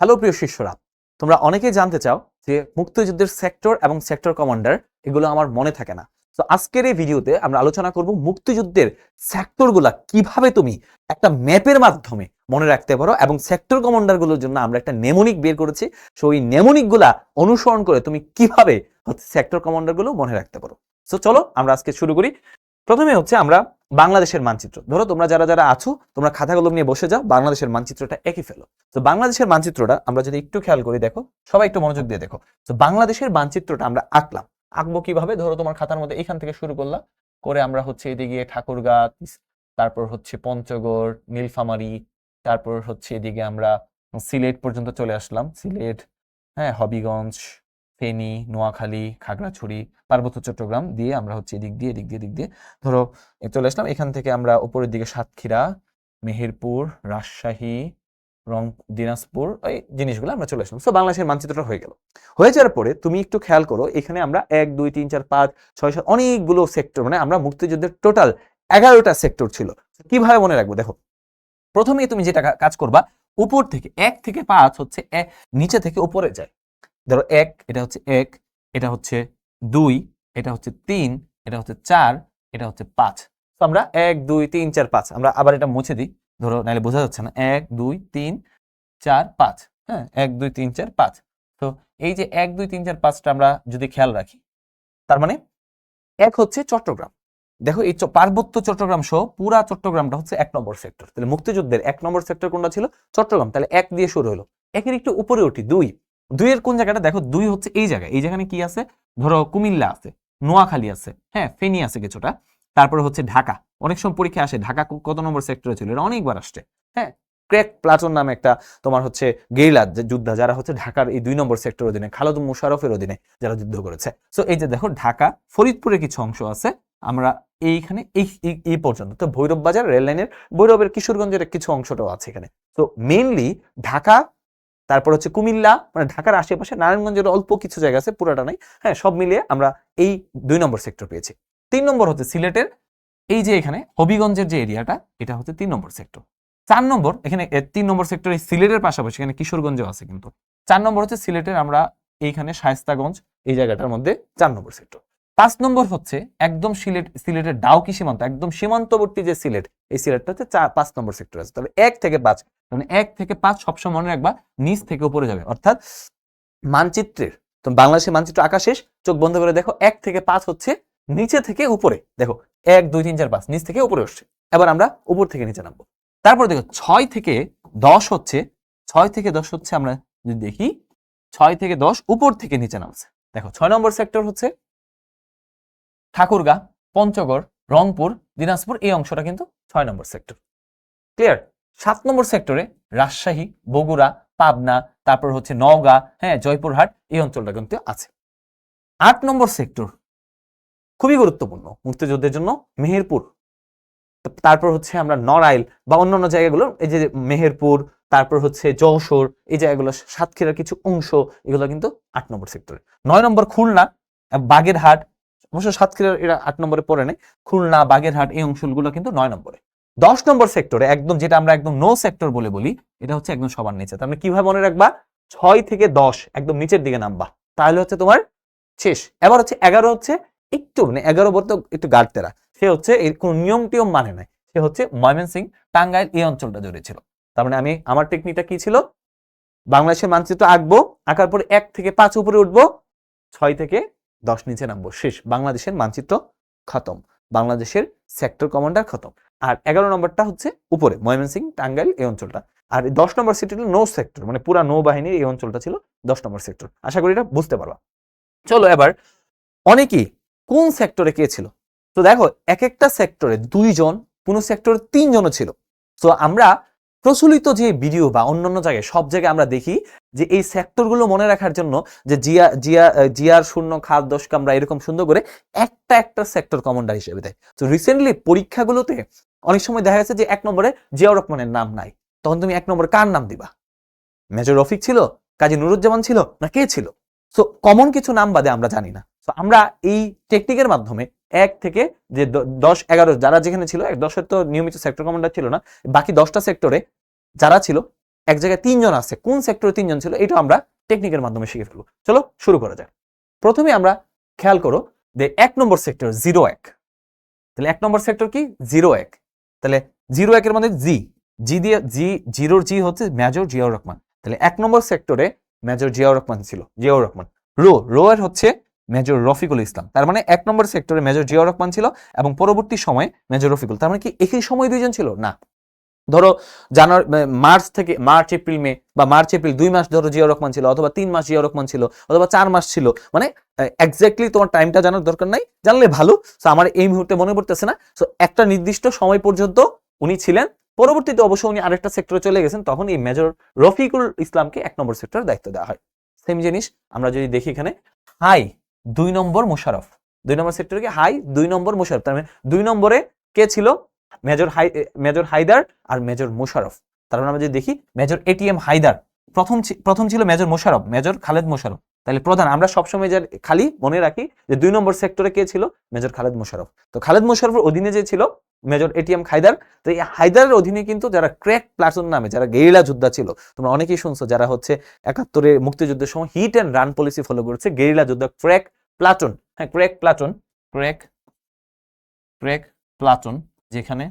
Hello প্রিয় শিষ্যরা, তোমরা অনেকেই জানতে চাও যে মুক্তিযুদ্ধের সেক্টর এবং সেক্টর কমান্ডার এগুলো আমার মনে থাকে না। তো আজকের এই ভিডিওতে আমরা আলোচনা করব মুক্তিযুদ্ধের সেক্টরগুলা কিভাবে তুমি একটা ম্যাপের মাধ্যমে মনে রাখতে পারো, এবং সেক্টর কমান্ডারগুলোর জন্য আমরা একটা নেমোনিক বের করেছি। সো এই নেমোনিকগুলা অনুসরণ করে তুমি কিভাবে সেক্টর কমান্ডারগুলো মনে রাখতে পারো। সো চলো আমরা আজকে শুরু করি। প্রথমে হচ্ছে আমরা বাংলাদেশের মানচিত্র। ধরো তোমরা যারা যারা আছো তোমরা খাতাগুলো নিয়ে বসে যাও, বাংলাদেশের মানচিত্রটা এঁকে ফেলো। তো বাংলাদেশের মানচিত্রটা আমরা যদি একটু খেয়াল করি, দেখো সবাই একটু মনোযোগ দিয়ে দেখো। তো বাংলাদেশের মানচিত্রটা আমরা আঁকলাম। আঁকবো কিভাবে? ধরো তোমার খাতার মধ্যে এখান থেকে শুরু করলাম, করে আমরা হচ্ছে এদিকে ঠাকুরগাঁ, তারপর হচ্ছে পঞ্চগড়, নীলফামারী, তারপর হচ্ছে এদিকে আমরা সিলেট পর্যন্ত চলে আসলাম। সিলেট, হ্যাঁ, হবিগঞ্জ, ফেনী, নোয়াখালী, খাগড়াছড়ি, পার্বত্য চট্টগ্রাম দিয়ে আমরা হচ্ছে এদিক দিয়ে ধরো চলে আসলাম। এখান থেকে আমরা উপরের দিকে সাতক্ষীরা, মেহেরপুর, রাজশাহী, দিনাজপুর, এই জিনিসগুলো আমরা চলে আসলাম। সো বাংলাদেশের মানচিত্রটা হয়ে গেল। হয়ে যাওয়ার পরে তুমি একটু খেয়াল করো, এখানে আমরা 1 2 3 4 5 6 7 অনেকগুলো সেক্টর, মানে আমরা মুক্তিযুদ্ধের টোটাল 11টা সেক্টর ছিল। কিভাবে মনে রাখবো? দেখো, প্রথমেই তুমি যেটা কাজ করবা, উপর থেকে 1 থেকে 5 হচ্ছে নিচে থেকে উপরে যায়। ধরো 1, এটা হচ্ছে 1, এটা হচ্ছে 2, এটা হচ্ছে 3, এটা হচ্ছে 4, এটা হচ্ছে 5। তো আমরা 1 2 3 4 5, আমরা আবার এটা মুছে দিই, ধরো নাহলে বোঝা যাচ্ছে না। 1 2 3 4 5, হ্যাঁ, 1 2 3 4 5। তো এই যে 1 2 3 4 5টা আমরা যদি খেয়াল রাখি, তার মানে 1 হচ্ছে চট্টগ্রাম। দেখো এই পার্বত্য চট্টগ্রাম সহ পুরা চট্টগ্রামটা হচ্ছে 1 নম্বর সেক্টর। তাহলে মুক্তিযুদ্ধের 1 নম্বর সেক্টর কোনটা ছিল? চট্টগ্রাম। তাহলে 1 দিয়ে শুরু হলো। 1 এর একটু উপরে উঠি, 2 এর কোন জায়গাটা? দেখো 2 হচ্ছে এই জায়গায়। এই জায়গায় কি আছে? ধরো কুমিল্লা আছে, নোয়াখালী আছে, হ্যাঁ, ফেনী আছে কিছুটা, তারপরে হচ্ছে ঢাকা। অনেক সময় পরীক্ষা আসে ঢাকা কত নম্বর সেক্টরে ছিল, এটা অনেকবার আসছে। হ্যাঁ, ক্র্যাক প্লাটুন নামে একটা তোমার হচ্ছে গেরিলা যোদ্ধা, যারা হচ্ছে ঢাকার এই 2 নম্বর সেক্টরের অধীনে, খালেদ মোশাররফের অধীনে যারা যুদ্ধ করেছে। সো এই যে দেখো, ঢাকা, ফরিদপুরের কিছু অংশ আছে, আমরা এইখানে এই পর্যন্ত। তো ভৈরব বাজার রেল লাইনের, ভৈরবের কিশোরগঞ্জের কিছু অংশটাও আছে এখানে। তো মেইনলি ঢাকা, তারপর হচ্ছে কুমিল্লা, মানে ঢাকার আশেপাশে নারায়ণগঞ্জের অল্প কিছু জায়গা আছে, পুরাটা নাই, হ্যাঁ, সব মিলিয়ে আমরা এই 2 নম্বর সেক্টর পেয়েছি। 3 নম্বর হচ্ছে সিলেটের, এই যে এখানে হবিগঞ্জের যে এরিয়াটা, এটা হচ্ছে 3 নম্বর সেক্টর। 4 নম্বর, এখানে 3 নম্বর সেক্টর এই সিলেটের পাশাপাশি এখানে কিশোরগঞ্জও আছে কিন্তু। 4 নম্বর হচ্ছে সিলেটের, আমরা এইখানে শায়েস্তাগঞ্জ এই জায়গাটার মধ্যে 4 নম্বর সেক্টর। 5 নম্বর হচ্ছে একদম সিলেটের ডাউকি সীমান্ত, একদম সীমান্তবর্তী যে সিলেট, এই সিলেটটা হচ্ছে 5 নম্বর সেক্টর আছে। তাহলে 1 থেকে 5, মানে 1 থেকে 5 সবসময় মনে রাখবা, নিচ থেকে উপরে যাবে। অর্থাৎ মানচিত্রের, তো বাংলাদেশের মানচিত্র আঁকা শেষ, চোখ বন্ধ করে দেখো, 1 থেকে 5 হচ্ছে নিচে থেকে উপরে। দেখো 1 2 3 4 5 নিচ থেকে উপরে আসছে। এবার আমরা উপর থেকে নিচে নামবো। তারপর দেখো 6 থেকে 10 হচ্ছে, 6 থেকে 10 হচ্ছে, আমরা যদি দেখি 6 থেকে 10 উপর থেকে নিচে নামছে। দেখো 6 নম্বর সেক্টর হচ্ছে ঠাকুরগাঁ, পঞ্চগড়, রংপুর, দিনাজপুর, এই অংশটা কিন্তু 6 নম্বর সেক্টর। ক্লিয়ার? 7 নম্বর সেক্টরে রাজশাহী, বগুড়া, পাবনা, তারপর হচ্ছে নওগাঁ, হ্যাঁ, জয়পুরহাট, এই অঞ্চলটা কিন্তু আছে। 8 নম্বর সেক্টর খুবই গুরুত্বপূর্ণ মুক্তিযুদ্ধের জন্য, মেহেরপুর। তারপর হচ্ছে আমরা নড়াইল বা অন্যান্য জায়গাগুলো, এই যে মেহেরপুর, তারপর হচ্ছে যশোর, এই জায়গাগুলো, সাতক্ষীরার কিছু অংশ, এগুলো কিন্তু 8 নম্বর সেক্টরে। 9 নম্বর খুলনা, বাগেরহাট, অবশ্য সাতক্ষীরার এরা 8 নম্বরে পড়ে নেই, খুলনা, বাগেরহাট, এই অংশগুলো কিন্তু 9 নম্বরে। 10 নম্বর সেক্টরে একদম, যেটা আমরা একদম নো সেক্টর বলে বলি, এটা হচ্ছে একদম সবার নিচে। তার মানে কিভাবে মনে রাখবা? 6 থেকে 10 একদম নিচের দিকে নামবা, তাহলে হচ্ছে তোমার শেষ। এবার হচ্ছে 11 হচ্ছে একটু, মানে 11 বলতে একটু গাড়তেরা, সে হচ্ছে এর কোন নিয়ম টিয়ম মানে নাই, সে হচ্ছে ময়মনসিংহ, টাঙ্গাইল, এই অঞ্চলটা জুড়ে ছিল। তার মানে আমার টেকনিকটা কি ছিল? বাংলাদেশের মানচিত্র আঁকবো, আঁকার পরে 1 থেকে 5 উপরে উঠবো, 6 থেকে 10 নিচে নামবো, শেষ। বাংলাদেশের মানচিত্র খতম, বাংলাদেশের সেক্টর কমান্ডার খতম। আর 11 নম্বরটা হচ্ছে উপরে ময়মনসিংহ, টাঙ্গাইল, এই অঞ্চলটা। আর 10 নম্বর সেক্টর নো সেক্টর, মানে পুরা নৌবাহিনীর এই অঞ্চলটা ছিল 10 নম্বর সেক্টর। আশা করি এটা বুঝতে পারবা। চলো এবার, অনেকেই কোন সেক্টরে কে ছিল? তো দেখো, এক একটা সেক্টরে 2 জন, কোন সেক্টরে 3 জনও ছিল। তো আমরা প্রচলিত যে ভিডিও বা অন্যান্য জায়গায়, সব জায়গায় আমরা দেখি যে এই সেক্টরগুলো মনে রাখার জন্য যে জিয়ার শূন্য খাদ 10 কামরা, এরকম সুন্দর করে একটা একটা সেক্টর কমান্ডার হিসেবে দেয়। তো রিসেন্টলি পরীক্ষাগুলোতে অনেক সময় দেখা গেছে যে 1 নম্বরে জিয়াউর রহমানের নাম নাই, তখন তুমি 1 নম্বরে কার নাম দিবা? মেজর রফিক ছিল, কাজী নুরুজ্জামান ছিল, না কে ছিল? সো কমন কিছু নাম বাদে আমরা জানি না। তো আমরা এই টেকনিকের মাধ্যমে 1 থেকে যে 10 11 যারা যেখানে ছিল, 10 এর তো নিয়মিত সেক্টর কমান্ডার ছিল না, বাকি 10টা সেক্টরে যারা ছিল এক জায়গায় 3 জন আছে, কোন সেক্টরে 3 জন ছিল এটা আমরা টেকনিকের মাধ্যমে শিখে ফেলবো। চলো শুরু করা যাক। প্রথমে আমরা খেয়াল করো যে 1 নম্বর সেক্টর 01, তাহলে 1 নম্বর সেক্টর কি 01, তাহলে 01 এর মধ্যে জি দিয়ে জিরোর জি হচ্ছে মেজর জিয়াউর রহমান, তাহলে 1 নম্বর সেক্টরে মেজর জিয়াউর রহমান ছিল, জিয়াউর রহমান। রো এর হচ্ছে মেজর রফিকুল ইসলাম, তার মানে 1 নম্বর সেক্টরে মেজর জিয়াউর রহমান ছিল এবং পরবর্তী সময়ে মেজর রফিকুল, তার মানে কি একই সময় দুইজন ছিল না। ধরো মার্চ এপ্রিল মে বা মার্চ এপ্রিল 2 মাস ধরো জিয়াউর রহমান ছিল, অথবা 3 মাস জিয়াউর রহমান ছিল, অথবা 4 মাস ছিল, মানে এক্স্যাক্টলি তোমার টাইমটা জানার দরকার নাই, জানলে ভালো। সো আমার এই মুহূর্তে মনে পড়তেছে না। সো একটা নির্দিষ্ট সময় পর্যন্ত উনি ছিলেন, পরবর্তীতে অবশ্য উনি আরেকটা সেক্টরে চলে গেছেন, তখন এই মেজর রফিকুল ইসলামকে 1 নম্বর সেক্টরের দায়িত্ব দেওয়া হয়। সেম জিনিস আমরা যদি দেখি এখানে হাই 2 নম্বর মোশাররফ, 2 নম্বর সেক্টরে কি হাই 2 নম্বর মোশাররফ, তার মানে 2 নম্বরে কে ছিল মেজর হায়দার আর মেজর মোশাররফ। তার মানে আমরা যদি দেখি মেজর এটিএম হায়দার, প্রথম ছিল মেজর মোশাররফ, মেজর খালেদ মোশাররফ, তাহলে প্রধান আমরা সবসময় যার খালি মনে রাখি যে 2 নম্বর সেক্টরে কে ছিল মেজর খালেদ মোশাররফ। তো খালেদ মোশাররফের অধীনে যে ছিল মেজর এটিএম হায়দার, তো এই হায়দারের অধীনে কিন্তু যারা ক্র্যাক প্লাটুন নামে যারা গেরিলা যোদ্ধা ছিল, তোমরা অনেকেই শুনছো, যারা হচ্ছে 71 মুক্তিযুদ্ধের সময় hit and run policy follow করেছে, গেরিলা যোদ্ধা ক্র্যাক প্লাটুন, হ্যাঁ ক্র্যাক প্লাটুন যেখানে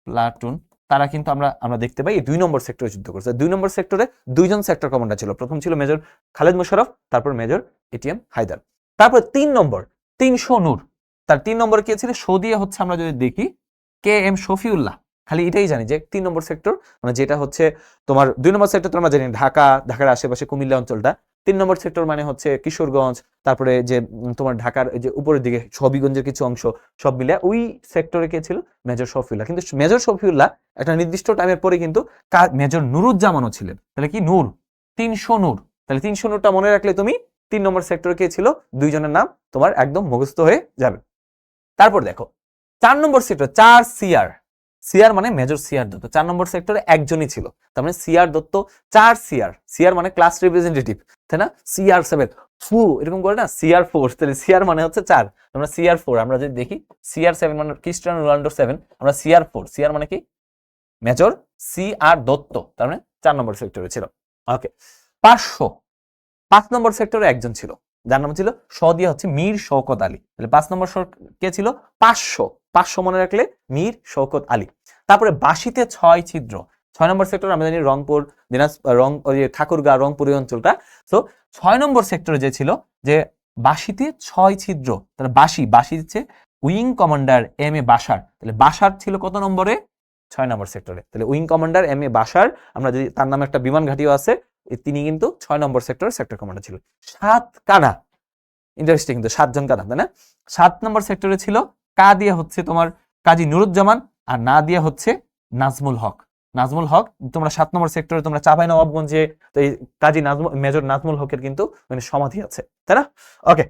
প্লাটুন, তারা কিন্তু আমরা দেখতে পাই 2 নম্বর সেক্টরে যুদ্ধ করছে। 2 নম্বর সেক্টরে 2 জন সেক্টর কমান্ডার ছিল, প্রথম ছিল মেজর খালেদ মোশাররফ, তারপর মেজর এটিএম হায়দার, তারপর 3 নম্বর 300 নূর, তার 3 নম্বর কে ছিল শো দিয়ে হচ্ছে আমরা যদি দেখি কে এম শফিউল্লাহ। খালি এটাই জানি যে 3 নম্বর সেক্টর মানে যেটা হচ্ছে তোমার 2 নম্বর সেক্টর তো আমরা জানি ঢাকার আশেপাশে কুমিল্লা অঞ্চলটা, 3 নম্বর সেক্টর মানে হচ্ছে কিশোরগঞ্জ, তারপরে যে তোমার ঢাকার যে উপরের দিকে হবিগঞ্জের কিছু অংশ, সব মিলে ওই সেক্টরে কে ছিল মেজর শফিউল্লাহ। কিন্তু মেজর শফিউল্লাহ একটা নির্দিষ্ট টাইমের পরে কিন্তু মেজর নুরুজ্জামানও ছিলেন, তাহলে কি নূর 300 নূর, তাহলে 300 নূরটা মনে রাখলে তুমি 3 নম্বর সেক্টরে কে ছিল দুইজনের নাম তোমার একদম মুখস্থ হয়ে যাবে। তারপর দেখো 4 নম্বর সেক্টর 4 সিআর মানে মেজর সিআর দত্ত, 4 নম্বর সেক্টরে একজনই ছিল, তার মানে সিআর দত্ত 4 সিআর মানে ক্লাস রিপ্রেজেন্টেটিভ, তাই না, CR7 এরকম করে না, CR4, তাহলে সিআর মানে হচ্ছে 4, আমরা CR4 আমরা যদি দেখি CR7 মানে ক্রিস্টিয়ানো রোনাল্ডো 7, আমরা সিআর মানে কি মেজর সিআর দত্ত, তার মানে 4 নম্বর সেক্টরে ছিল। ওকে 5 নম্বর সেক্টরে একজন ছিল, যার নাম ছিল দিয়ে হচ্ছে মীর শওকত আলী, তাহলে 5 নম্বর কে ছিল 500 মনে রাখলে মীর শওকত আলী। তারপরে 82তে 6 ছিদ্র, 6 নম্বর সেক্টর আমরা জানি রংপুর ঠাকুরগাঁও রংপুর অঞ্চলটা। সো 6 নম্বর সেক্টরে যে ছিল যে 82তে 6 ছিদ্র, তাহলে 82 হচ্ছে wing commander M A Bashar, তাহলে বাশার ছিল কত নম্বরে 6 নম্বর সেক্টরে, তাহলে wing commander M A Bashar, আমরা যদি তার নামে একটা বিমান ঘাঁটিও আছে, তিনি কিন্তু 6 নম্বর সেক্টরের সেক্টর কমান্ডার ছিল। 7 কানা, ইন্টারেস্টিং কিন্তু 7 জন কানা, তাই না। 7 নম্বর সেক্টরে ছিল কা দিয়ে হচ্ছে তোমার কাজী নুরুজ্জামান, আর না দিয়ে হচ্ছে নাজমুল হক। তোমরা 7 নম্বর সেক্টরে তোমরা চাঁপাইনবাবগঞ্জে তো এই কাজী মেজর নাজমুল হকের কিন্তু মানে সমাধি আছে, তাই না। ওকে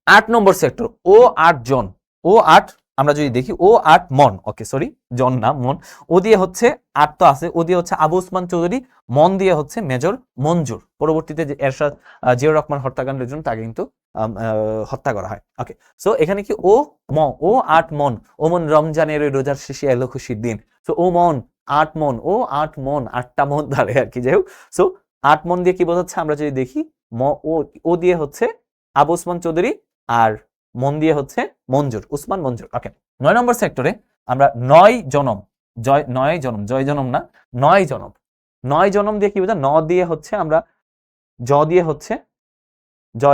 8 নম্বর সেক্টর ও 8 জন, ও 8 আমরা যদি দেখি ও 8 মন, ওকে সরি জন না মন, ও দিয়ে হচ্ছে 8 তো আছে, ও দিয়ে হচ্ছে আবু ওসমান চৌধুরী, মন দিয়ে হচ্ছে মেজর মঞ্জুর, পরবর্তীতে যে এরশাদ জিয়াউর রহমান হত্যাকাণ্ডের জন্য তাকে কিন্তু হত্যা করা হয়। ওকে সো এখানে কি ও 8 মন, ও মন রমজানের ওই রোজার শেষে এলো খুশির দিন, সো ও মন 8 মন, ও 8 মন 8টা মন ধরে আর কি, যাই হোক। সো 8 মন দিয়ে কি বোঝাচ্ছে আমরা যদি দেখি ও দিয়ে হচ্ছে আবু ওসমান চৌধুরী, আর মন দিয়ে হচ্ছে উসমান মঞ্জুর। ওকে 9 নম্বর সেক্টরে আমরা 9 জনম দিয়ে কি বোঝা, দিয়ে হচ্ছে আমরা জয়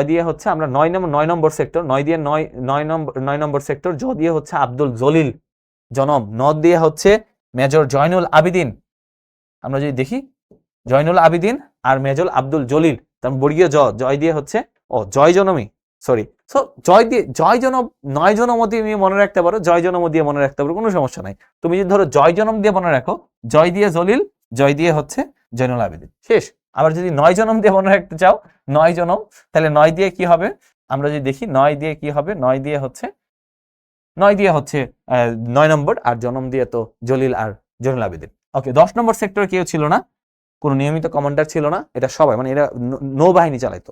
দিয়ে হচ্ছে আমরা 9 নম্বর সেক্টর, 9 নম্বর সেক্টর, জ দিয়ে হচ্ছে আব্দুল জলিল জনম, দিয়ে হচ্ছে মেজর জয়নুল আবিদিন, আমরা যদি দেখি জয়নুল আবিদিন আর মেজর আব্দুল জলিল, তার বর্গীয় জয় দিয়ে হচ্ছে জয় জনমী, সরি সো জয় জনম 9 জনম দিয়ে মনে রাখতে পারো, জয় জনম দিয়ে মনে রাখতে পারো, কোনো সমস্যা নাই। তুমি যদি ধরো জয় জনম দিয়ে মনে রাখো, জয় দিয়ে জলিল, জয় দিয়ে হচ্ছে জয়নুল আবেদিন, শেষ। আবার যদি 9 জনম দিয়ে মনে রাখতে চাও 9 জনম, তাহলে 9 দিয়ে কি হবে, আমরা যদি দেখি 9 দিয়ে কি হবে, 9 দিয়ে হচ্ছে 9 নম্বর, আর জনম দিয়ে তো জলিল আর জয়নুল আবেদিন। ওকে 10 নম্বর সেক্টরে কেউ ছিল না, কোনো নিয়মিত কমান্ডার ছিল না, এটা সবাই মানে এরা নৌবাহিনী চালাইতো।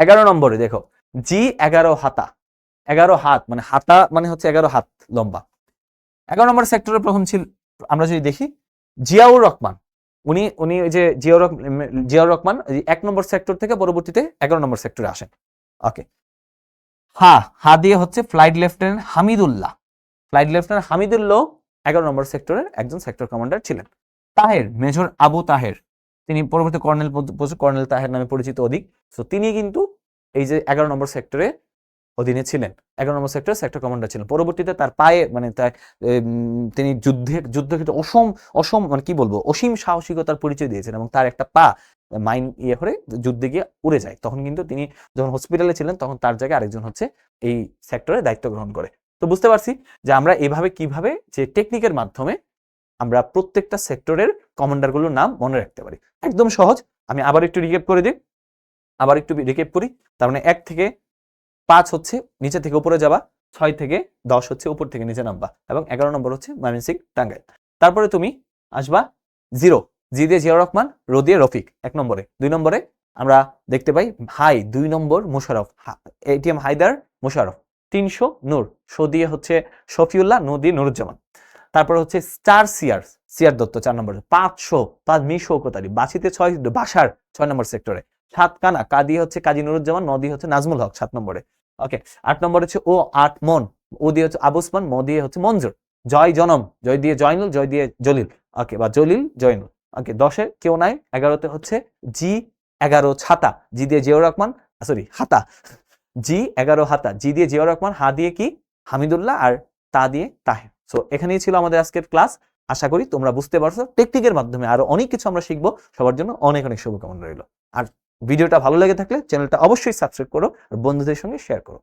11 নম্বরে দেখো G11 হাতা, 11 হাত মানে হাতা মানে হচ্ছে 11 হাত লম্বা। 11 নম্বর সেক্টরে প্রথম ছিল আমরা যদি দেখি জিয়াউর রহমান, উনি উনি ওই যে জিয়াউর রহমান 1 নম্বর সেক্টর থেকে পরবর্তীতে 11 নম্বর সেক্টরে আসেন। ওকে, হা দিয়ে হচ্ছে flight lieutenant Hamidullah. Flight lieutenant Hamidullah 11 নম্বর সেক্টরের একজন সেক্টর কমান্ডার ছিলেন। তাহের, মেজর আবু তাহের, তিনি পরবর্তী কর্নেল তাহের নামে পরিচিত অধিক। তো তিনি কিন্তু এই যে 11 নম্বর সেক্টরে অধীনে ছিলেন, 11 নম্বর সেক্টরে সেক্টর কমান্ডার ছিলেন। পরবর্তীতে তার পায়ে মানে তিনি যুদ্ধক্ষেত্রে অসম মানে কি বলবো অসীম সাহসিকতার পরিচয় দিয়েছেন এবং তার একটা পা মাইন করে যুদ্ধে গিয়ে উড়ে যায়। তখন কিন্তু তিনি যখন হসপিটালে ছিলেন তখন তার জায়গায় আরেকজন হচ্ছে এই সেক্টরে দায়িত্ব গ্রহণ করে। তো বুঝতে পারছি যে আমরা এভাবে কিভাবে যে টেকনিকের মাধ্যমে আমরা প্রত্যেকটা সেক্টরের কমান্ডারগুলোর নাম মনে রাখতে পারি। একদম সহজ। আমি আবার একটু রিক্যাপ করে দিই, করি। তার মানে 1 থেকে 5 হচ্ছে নিচে থেকে উপরে যাবা, 6 থেকে 10 হচ্ছে উপর থেকে নিচে নামবা এবং 11 নম্বর হচ্ছে ময়মনসিংহ টাঙ্গাইল। তারপরে তুমি আসবা 0, জি দিয়ে জিয়াউর রহমান, রো দিয়ে রফিক 1 নম্বরে। 2 নম্বরে আমরা দেখতে পাই 2 নম্বর মোশাররফ, এটিএম হায়দার মোশাররফ। 300 নূর, শো দিয়ে হচ্ছে শফিউল্লাহ, নো দিয়ে নুরুজ্জামান। তারপর হচ্ছে স্টার সিআর দত্ত 4 নম্বরে। 5 মি শৌকতারি, বাছিতে 6 বাসার 6 নম্বর সেক্টরে। 7 কানা, কা দিয়ে হচ্ছে কাজী নুরুজ্জামান, ন দিয়ে হচ্ছে নাজমুল হক 7 নম্বরে। ওকে, 8 নম্বর হচ্ছে 8 মন, ও দিয়ে হচ্ছে আবু ওসমান, ম দিয়ে হচ্ছে মঞ্জুর। জয় জনম, জয় দিয়ে জয়নুল, জয় দিয়ে জলিল। ওকে, বা জলিল জয়নুল। ওকে, 10-এ কেউ নাই। 11-তে হচ্ছে জি 11 ছাতা, জি দিয়ে জিয়াউর রহমান, সরি হাতা, জি 11 হাতা, জি দিয়ে জিয়াউর রহমান, হা দিয়ে কি হামিদুল্লাহ, আর তা দিয়ে তাহের। সো এখানেই ছিল আমাদের আজকের ক্লাস। আশা করি তোমরা বুঝতে পারছো। টেকনিকের মাধ্যমে আরো অনেক কিছু আমরা শিখবো। সবার জন্য অনেক অনেক শুভকামনা রইল। আর ভিডিওটা ভালো লেগে থাকলে চ্যানেলটা অবশ্যই সাবস্ক্রাইব করো আর বন্ধুদের সঙ্গে শেয়ার করো।